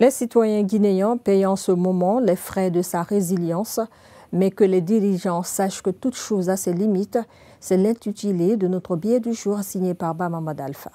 Les citoyens guinéens payent en ce moment les frais de sa résilience, mais que les dirigeants sachent que toute chose a ses limites, c'est l'intitulé de notre billet du jour signé par Bamamad Alpha.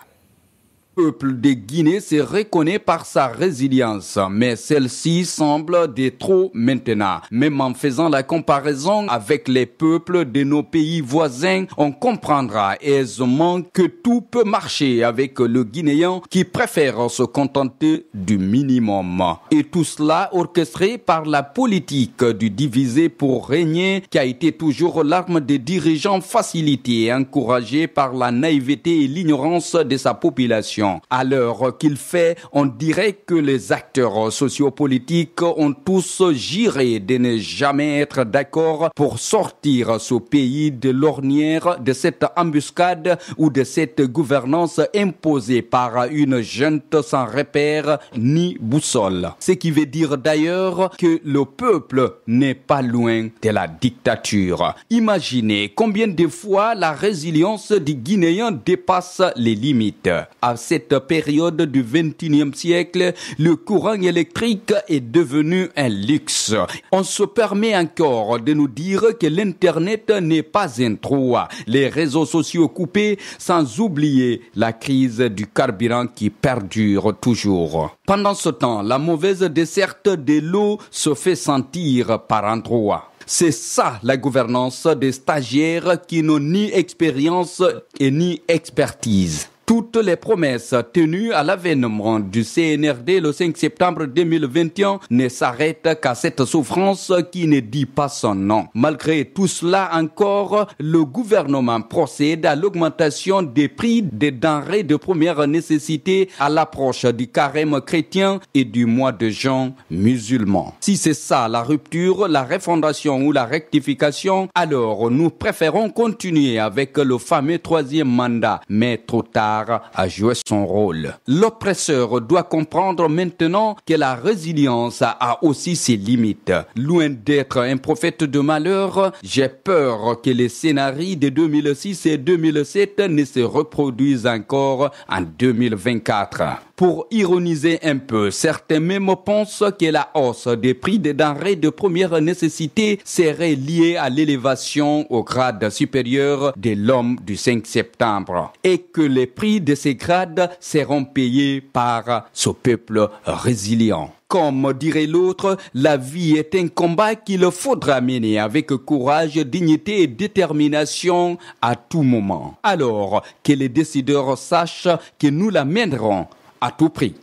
Le peuple de Guinée se reconnaît par sa résilience, mais celle-ci semble de trop maintenant. Même en faisant la comparaison avec les peuples de nos pays voisins, on comprendra aisément que tout peut marcher avec le Guinéen qui préfère se contenter du minimum. Et tout cela orchestré par la politique du diviser pour régner qui a été toujours l'arme des dirigeants facilitée et encouragée par la naïveté et l'ignorance de sa population. À l'heure qu'il fait, on dirait que les acteurs sociopolitiques ont tous juré de ne jamais être d'accord pour sortir ce pays de l'ornière de cette embuscade ou de cette gouvernance imposée par une junte sans repère ni boussole. Ce qui veut dire d'ailleurs que le peuple n'est pas loin de la dictature. Imaginez combien de fois la résilience du Guinéen dépasse les limites. À cette période du XXIe siècle, le courant électrique est devenu un luxe. On se permet encore de nous dire que l'Internet n'est pas un trou. Les réseaux sociaux coupés, sans oublier la crise du carburant qui perdure toujours. Pendant ce temps, la mauvaise desserte de l'eau se fait sentir par endroits. C'est ça la gouvernance des stagiaires qui n'ont ni expérience et ni expertise. Toutes les promesses tenues à l'avènement du CNRD le 5 septembre 2021 ne s'arrêtent qu'à cette souffrance qui ne dit pas son nom. Malgré tout cela encore, le gouvernement procède à l'augmentation des prix des denrées de première nécessité à l'approche du carême chrétien et du mois de Jean musulman. Si c'est ça la rupture, la refondation ou la rectification, alors nous préférons continuer avec le fameux troisième mandat, mais trop tard a joué son rôle. L'oppresseur doit comprendre maintenant que la résilience a aussi ses limites. Loin d'être un prophète de malheur, j'ai peur que les scénarios de 2006 et 2007 ne se reproduisent encore en 2024. Pour ironiser un peu, certains même pensent que la hausse des prix des denrées de première nécessité serait liée à l'élévation au grade supérieur de l'homme du 5 septembre et que les prix de ces grades seront payés par ce peuple résilient. Comme dirait l'autre, la vie est un combat qu'il faudra mener avec courage, dignité et détermination à tout moment. Alors que les décideurs sachent que nous la mènerons à tout prix.